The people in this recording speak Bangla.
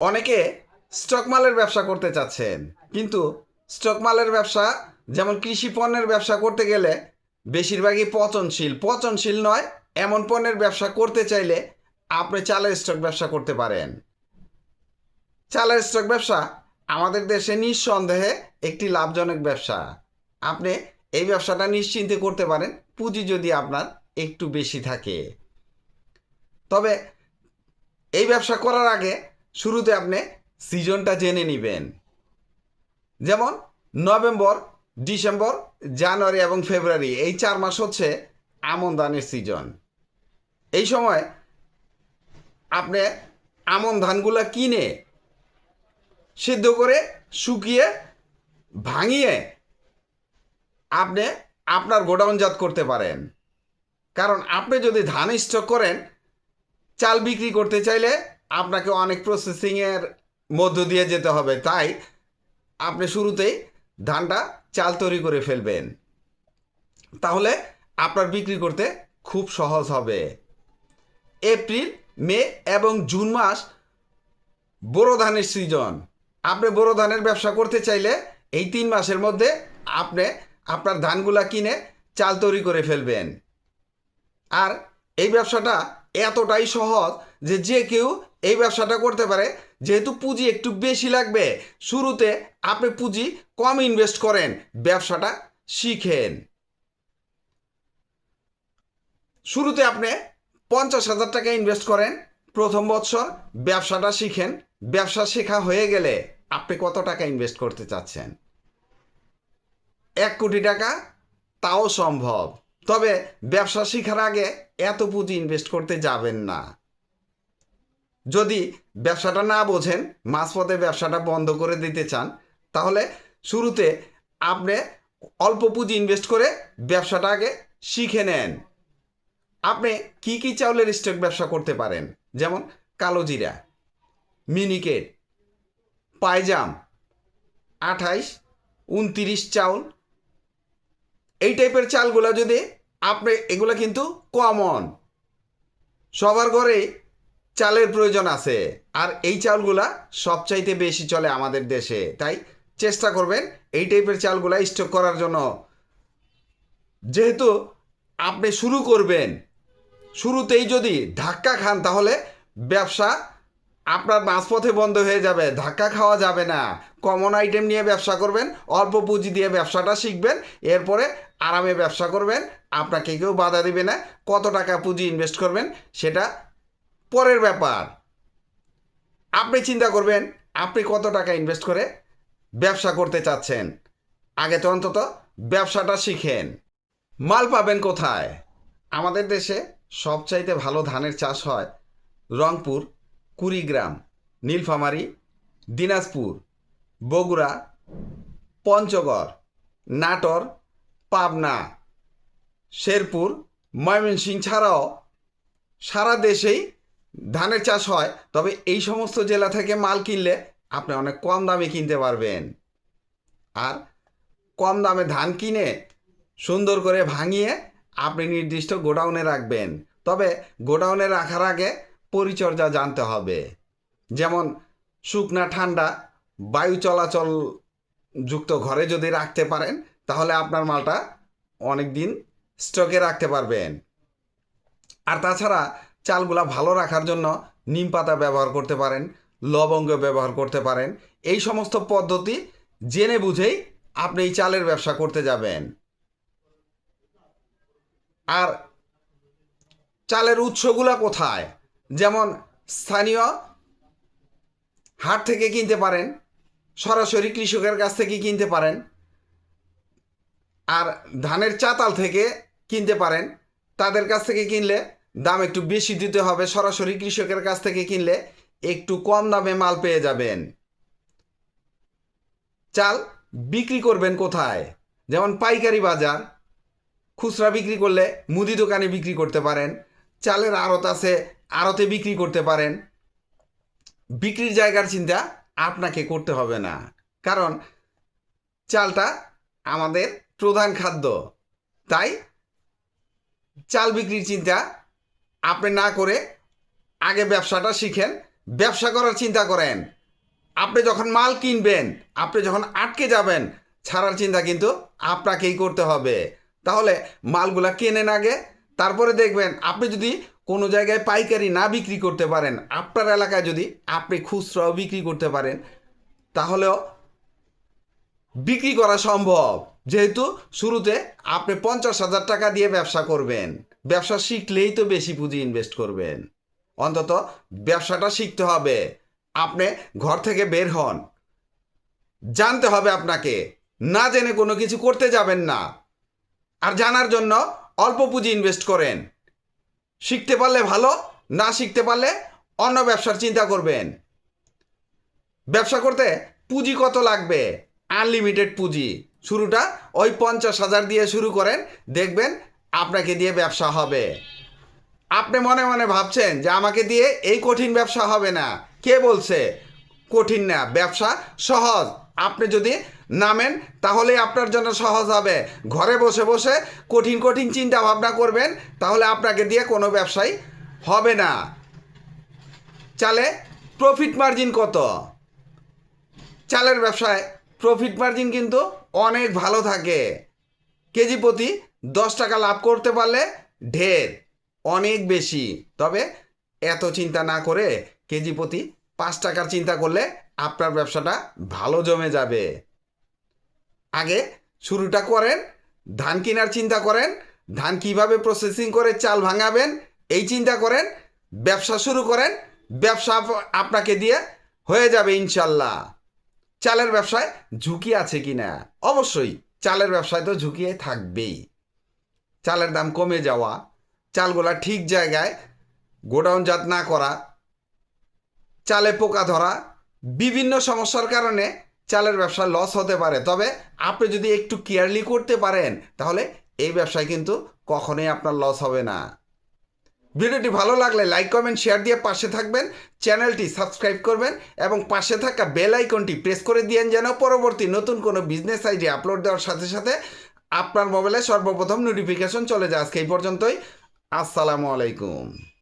অনেকে স্টক মালের ব্যবসা করতে চাচ্ছেন, কিন্তু স্টক মালের ব্যবসা যেমন কৃষি পণ্যের ব্যবসা করতে গেলে বেশিরভাগই পচনশীল নয় এমন পণ্যের ব্যবসা করতে চাইলে আপনি চালের স্টক ব্যবসা করতে পারেন। চালের স্টক ব্যবসা আমাদের দেশে নিঃসন্দেহে একটি লাভজনক ব্যবসা। আপনি এই ব্যবসাটা নিশ্চিন্তে করতে পারেন, পুঁজি যদি আপনার একটু বেশি থাকে। তবে এই ব্যবসা করার আগে শুরুতে আপনি সিজনটা জেনে নেবেন। যেমন নভেম্বর, ডিসেম্বর, জানুয়ারি এবং ফেব্রুয়ারি এই 4 মাস হচ্ছে আমন ধানের সিজন। এই সময় আপনি আমন ধানগুলো কিনে সিদ্ধ করে শুকিয়ে ভাঙিয়ে আপনি আপনার গোডাউনজাত করতে পারেন। কারণ আপনি যদি ধান স্টক করেন, চাল বিক্রি করতে চাইলে আপনাকে অনেক প্রসেসিংয়ের মধ্য দিয়ে যেতে হবে। তাই আপনি শুরুতেই ধানটা চাল তৈরি করে ফেলবেন, তাহলে আপনার বিক্রি করতে খুব সহজ হবে। এপ্রিল, মে এবং জুন মাস বোরো ধানের সিজন। আপনি বোরো ধানের ব্যবসা করতে চাইলে এই 3 মাসের মধ্যে আপনি আপনার ধানগুলা কিনে চাল তৈরি করে ফেলবেন। আর এই ব্যবসাটা এতটাই সহজ যে যে কেউ এই ব্যবসাটা করতে পারে। যেহেতু পুঁজি একটু বেশি লাগবে, শুরুতে আপনি পুঁজি কম ইনভেস্ট করেন, ব্যবসাটা শিখেন। শুরুতে আপনি 50,000 টাকা ইনভেস্ট করেন, প্রথম বছর ব্যবসাটা শিখেন। ব্যবসা শেখা হয়ে গেলে আপনি কত টাকা ইনভেস্ট করতে চাচ্ছেন? 1 কোটি টাকা? তাও সম্ভব। তবে ব্যবসা শেখার আগে এত পুঁজি ইনভেস্ট করতে যাবেন না। যদি ব্যবসাটা না বোঝেন, মাঝপথে ব্যবসাটা বন্ধ করে দিতে চান, তাহলে শুরুতে আপনি অল্প পুঁজি ইনভেস্ট করে ব্যবসাটা আগে শিখে নেন। আপনি কি কি চাউলের স্টক ব্যবসা করতে পারেন? যেমন কালো জিরা, মিনিকেট, পাইজাম, 28, 29 চাউল, এই টাইপের চালগুলো যদি আপনি, এগুলো কিন্তু কমন, সবার ঘরে চালের প্রয়োজন আছে। আর এই চালগুলা সবচাইতে বেশি চলে আমাদের দেশে। তাই চেষ্টা করবেন এই টাইপের চালগুলা স্টক করার জন্য। যেহেতু আপনি শুরু করবেন, শুরুতেই যদি ধাক্কা খান, তাহলে ব্যবসা আপনার মাঝপথে বন্ধ হয়ে যাবে। ধাক্কা খাওয়া যাবে না। কমন আইটেম নিয়ে ব্যবসা করবেন, অল্প পুঁজি দিয়ে ব্যবসাটা শিখবেন, এরপরে আরামে ব্যবসা করবেন। আপনাকে কেউ বাধা দিবে না। কত টাকা পুঁজি ইনভেস্ট করবেন সেটা পরের ব্যাপার। আপনি চিন্তা করবেন আপনি কত টাকা ইনভেস্ট করে ব্যবসা করতে চাচ্ছেন। আগে তো অন্তত ব্যবসাটা শিখেন। মাল পাবেন কোথায়? আমাদের দেশে সবচাইতে ভালো ধানের চাষ হয় রংপুর, কুড়িগ্রাম, নীলফামারী, দিনাজপুর, বগুড়া, পঞ্চগড়, নাটোর, পাবনা, শেরপুর, ময়মনসিংহ ছাড়াও সারা দেশেই ধানের চাষ হয়। তবে এই সমস্ত জেলা থেকে মাল কিনলে আপনি অনেক কম দামে কিনতে পারবেন। আর কম দামে ধান কিনে সুন্দর করে ভাঙিয়ে আপনি নির্দিষ্ট গোডাউনে রাখবেন। তবে গোডাউনে রাখার আগে পরিচর্যা জানতে হবে। যেমন শুকনা ঠান্ডা বায়ু চলাচল যুক্ত ঘরে যদি রাখতে পারেন, তাহলে আপনার মালটা অনেক দিন স্টকে রাখতে পারবেন। আর তাছাড়া চালগুলা ভালো রাখার জন্য নিম পাতা ব্যবহার করতে পারেন, লবঙ্গ ব্যবহার করতে পারেন। এই সমস্ত পদ্ধতি জেনে বুঝেই আপনি এই চালের ব্যবসা করতে যাবেন। আর চালের উৎসগুলা কোথায়? যেমন স্থানীয় হাট থেকে কিনতে পারেন, সরাসরি কৃষকের কাছ থেকে কিনতে পারেন, আর ধানের চাতাল থেকে কিনতে পারেন। তাদের কাছ থেকে কিনলে দাম একটু বেশি দিতে হবে। সরাসরি কৃষকের কাছ থেকে কিনলে একটু কম দামে মাল পেয়ে যাবেন। চাল বিক্রি করবেন কোথায়? যেমন পাইকারি বাজার, খুচরা বিক্রি করলে মুদি দোকানে বিক্রি করতে পারেন। চালের আড়ত আছে, আড়তে বিক্রি করতে পারেন। বিক্রির জায়গার চিন্তা আপনাকে করতে হবে না, কারণ চালটা আমাদের প্রধান খাদ্য। তাই চাল বিক্রির চিন্তা আপনি না করে আগে ব্যবসাটা শিখেন। ব্যবসা করার চিন্তা করেন। আপনি যখন মাল কিনবেন, আপনি যখন আটকে যাবেন, ছাড়ার চিন্তা কিন্তু আপনাকেই করতে হবে। তাহলে মালগুলা কেনেন আগে, তারপরে দেখবেন আপনি যদি কোনো জায়গায় পাইকারি না বিক্রি করতে পারেন, আপনার এলাকায় যদি আপনি খুচরাও বিক্রি করতে পারেন, তাহলেও বিক্রি করা সম্ভব। যেহেতু শুরুতে আপনি 50,000 টাকা দিয়ে ব্যবসা করবেন, ব্যবসা শিখলেই তো বেশি পুঁজি ইনভেস্ট করবেন। অন্তত ব্যবসাটা শিখতে হবে। আপনি ঘর থেকে বের হন, জানতে হবে আপনাকে। না জেনে কোনো কিছু করতে যাবেন না। আর জানার জন্য অল্প পুঁজি ইনভেস্ট করেন। শিখতে পারলে ভালো, না শিখতে পারলে অন্য ব্যবসার চিন্তা করবেন। ব্যবসা করতে পুঁজি কত লাগবে? আনলিমিটেড পুঁজি। শুরুটা ওই 50,000 দিয়ে শুরু করেন, দেখবেন আপনাকে দিয়ে ব্যবসা হবে। আপনি মনে মনে ভাবছেন যে আমাকে দিয়ে এই কঠিন ব্যবসা হবে না। কে বলছে কঠিন না? ব্যবসা সহজ। আপনি যদি নামেন তাহলেই আপনার জন্য সহজ হবে। ঘরে বসে বসে কঠিন কঠিন চিন্তা ভাবনা করবেন, তাহলে আপনাকে দিয়ে কোনো ব্যবসাই হবে না। চালে প্রফিট মার্জিন কত? চালের ব্যবসায় প্রফিট মার্জিন কিন্তু অনেক ভালো থাকে। কেজি প্রতি 10 টাকা লাভ করতে পারলে ঢের, অনেক বেশি। তবে এত চিন্তা না করে কেজি প্রতি 5 টাকার চিন্তা করলে আপনার ব্যবসাটা ভালো জমে যাবে। আগে শুরুটা করেন, ধান কেনার চিন্তা করেন, ধান কিভাবে প্রসেসিং করে চাল ভাঙাবেন এই চিন্তা করেন, ব্যবসা শুরু করেন। ব্যবসা আপনাকে দিয়ে হয়ে যাবে ইনশাল্লাহ। চালের ব্যবসায় ঝুঁকি আছে কি না? অবশ্যই চালের ব্যবসায় তো ঝুঁকি থাকবেই। চালের দাম কমে যাওয়া, চালগুলা ঠিক জায়গায় গোডাউনজাত না করা, চালে পোকা ধরা, বিভিন্ন সমস্যার কারণে চালের ব্যবসা লস হতে পারে। তবে আপনি যদি একটু কেয়ারলি করতে পারেন, তাহলে এই ব্যবসায় কিন্তু কখনোই আপনার লস হবে না। ভিডিওটি ভালো লাগলে লাইক কমেন্ট শেয়ার দিয়ে পাশে থাকবেন, চ্যানেলটি সাবস্ক্রাইব করবেন এবং পাশে থাকা বেল আইকনটি প্রেস করে দিয়েন, যেন পরবর্তী নতুন কোনো বিজনেস আইডিয়া আপলোড দেওয়ার সাথে সাথে আপনার মোবাইলে সর্বপ্রথম নোটিফিকেশন চলে যায়। আজকে এই পর্যন্তই। আসসালামু আলাইকুম।